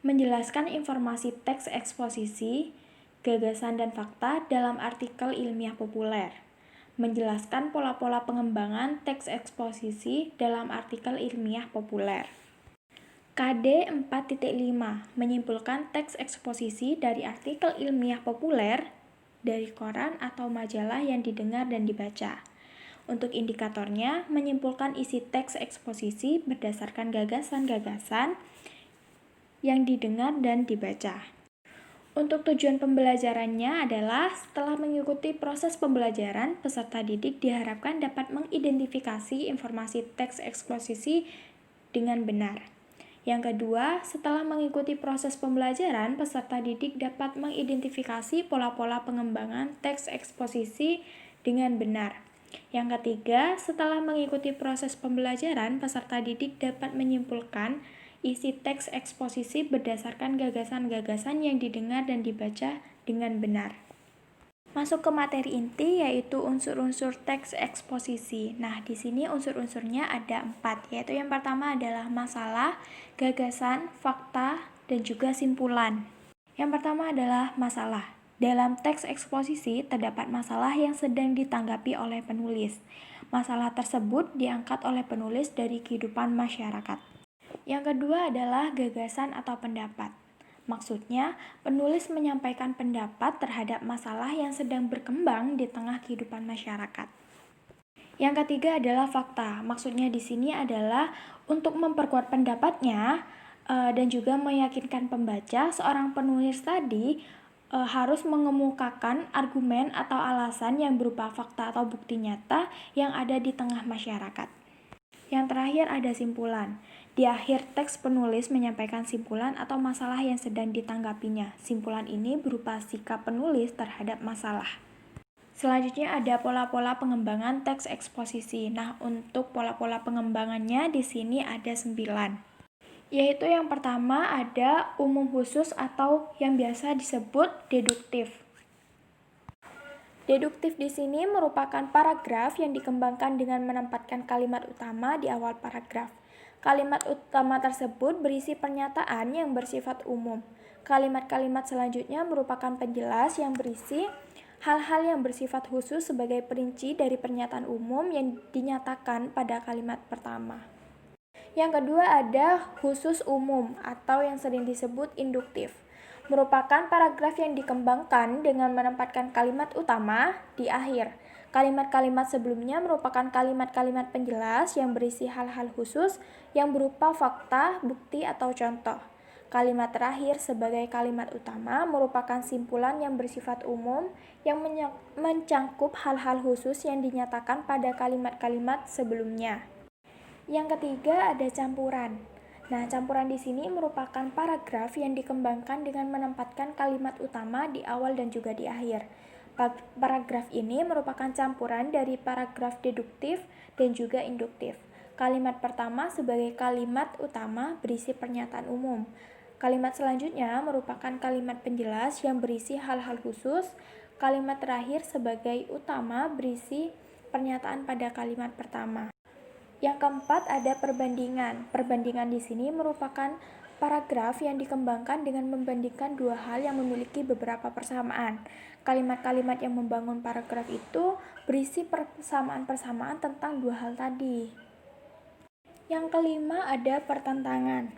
Menjelaskan informasi teks eksposisi, gagasan dan fakta dalam artikel ilmiah populer. Menjelaskan pola-pola pengembangan teks eksposisi dalam artikel ilmiah populer. KD 4.5 menyimpulkan teks eksposisi dari artikel ilmiah populer dari koran atau majalah yang didengar dan dibaca. Untuk indikatornya, menyimpulkan isi teks eksposisi berdasarkan gagasan-gagasan yang didengar dan dibaca. Untuk tujuan pembelajarannya adalah setelah mengikuti proses pembelajaran, peserta didik diharapkan dapat mengidentifikasi informasi teks eksposisi dengan benar. Yang kedua, setelah mengikuti proses pembelajaran, peserta didik dapat mengidentifikasi pola-pola pengembangan teks eksposisi dengan benar. Yang ketiga, setelah mengikuti proses pembelajaran, peserta didik dapat menyimpulkan isi teks eksposisi berdasarkan gagasan-gagasan yang didengar dan dibaca dengan benar. Masuk ke materi inti, yaitu unsur-unsur teks eksposisi. Nah, di sini unsur-unsurnya ada 4, yaitu yang pertama adalah masalah, gagasan, fakta, dan juga simpulan. Yang pertama adalah masalah. Dalam teks eksposisi terdapat masalah yang sedang ditanggapi oleh penulis. Masalah tersebut diangkat oleh penulis dari kehidupan masyarakat. Yang kedua adalah gagasan atau pendapat. Maksudnya, penulis menyampaikan pendapat terhadap masalah yang sedang berkembang di tengah kehidupan masyarakat. Yang ketiga adalah fakta. Maksudnya di sini adalah untuk memperkuat pendapatnya dan juga meyakinkan pembaca, seorang penulis tadi harus mengemukakan argumen atau alasan yang berupa fakta atau bukti nyata yang ada di tengah masyarakat. Yang terakhir ada simpulan. Di akhir teks penulis menyampaikan simpulan atau masalah yang sedang ditanggapinya. Simpulan ini berupa sikap penulis terhadap masalah. Selanjutnya ada pola-pola pengembangan teks eksposisi. Nah, untuk pola-pola pengembangannya di sini ada 9. Yaitu yang pertama ada umum khusus atau yang biasa disebut deduktif. Deduktif di sini merupakan paragraf yang dikembangkan dengan menempatkan kalimat utama di awal paragraf. Kalimat utama tersebut berisi pernyataan yang bersifat umum. Kalimat-kalimat selanjutnya merupakan penjelas yang berisi hal-hal yang bersifat khusus sebagai perinci dari pernyataan umum yang dinyatakan pada kalimat pertama. Yang kedua ada khusus umum atau yang sering disebut induktif. Merupakan paragraf yang dikembangkan dengan menempatkan kalimat utama di akhir. Kalimat-kalimat sebelumnya merupakan kalimat-kalimat penjelas yang berisi hal-hal khusus yang berupa fakta, bukti, atau contoh. Kalimat terakhir sebagai kalimat utama merupakan simpulan yang bersifat umum yang mencangkup hal-hal khusus yang dinyatakan pada kalimat-kalimat sebelumnya. Yang ketiga ada campuran. Nah, campuran di sini merupakan paragraf yang dikembangkan dengan menempatkan kalimat utama di awal dan juga di akhir. Paragraf ini merupakan campuran dari paragraf deduktif dan juga induktif. Kalimat pertama sebagai kalimat utama berisi pernyataan umum. Kalimat selanjutnya merupakan kalimat penjelas yang berisi hal-hal khusus. Kalimat terakhir sebagai utama berisi pernyataan pada kalimat pertama. Yang keempat ada perbandingan. Perbandingan di sini merupakan paragraf yang dikembangkan dengan membandingkan dua hal yang memiliki beberapa persamaan. Kalimat-kalimat yang membangun paragraf itu berisi persamaan-persamaan tentang dua hal tadi. Yang kelima ada pertentangan.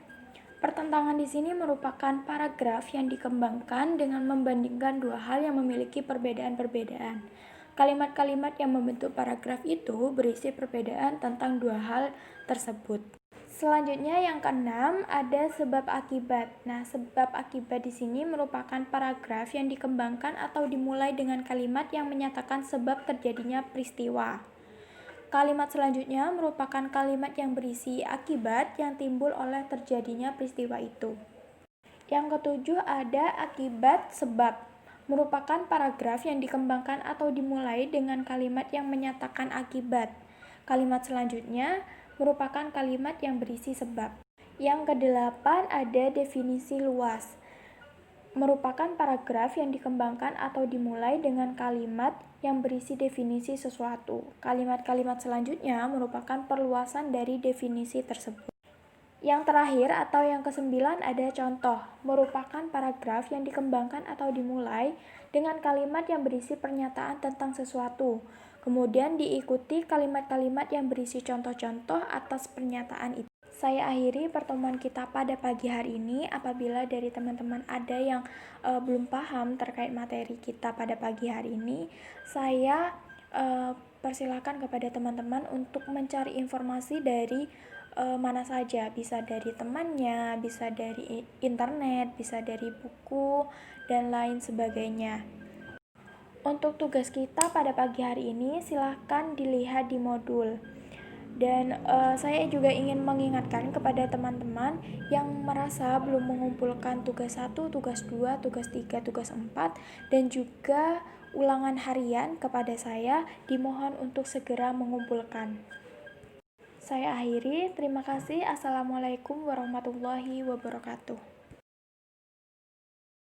Pertentangan di sini merupakan paragraf yang dikembangkan dengan membandingkan dua hal yang memiliki perbedaan-perbedaan. Kalimat-kalimat yang membentuk paragraf itu berisi perbedaan tentang dua hal tersebut. Selanjutnya yang keenam ada sebab akibat. Nah, sebab akibat di sini merupakan paragraf yang dikembangkan atau dimulai dengan kalimat yang menyatakan sebab terjadinya peristiwa. Kalimat selanjutnya merupakan kalimat yang berisi akibat yang timbul oleh terjadinya peristiwa itu. Yang ketujuh ada akibat sebab. Merupakan paragraf yang dikembangkan atau dimulai dengan kalimat yang menyatakan akibat. Kalimat selanjutnya merupakan kalimat yang berisi sebab. Yang kedelapan ada definisi luas. Merupakan paragraf yang dikembangkan atau dimulai dengan kalimat yang berisi definisi sesuatu. Kalimat-kalimat selanjutnya merupakan perluasan dari definisi tersebut. Yang terakhir atau yang kesembilan ada contoh, merupakan paragraf yang dikembangkan atau dimulai dengan kalimat yang berisi pernyataan tentang sesuatu. Kemudian diikuti kalimat-kalimat yang berisi contoh-contoh atas pernyataan itu. Saya akhiri pertemuan kita pada pagi hari ini. Apabila dari teman-teman ada yang belum paham terkait materi kita pada pagi hari ini, saya persilakan kepada teman-teman untuk mencari informasi dari mana saja, bisa dari temannya, bisa dari internet, bisa dari buku, dan lain sebagainya. Untuk tugas kita pada pagi hari ini silahkan dilihat di modul. Dan saya juga ingin mengingatkan kepada teman-teman yang merasa belum mengumpulkan tugas 1, tugas 2, tugas 3, tugas 4, dan juga ulangan harian kepada saya, dimohon untuk segera mengumpulkan. Saya akhiri, terima kasih. Assalamualaikum warahmatullahi wabarakatuh.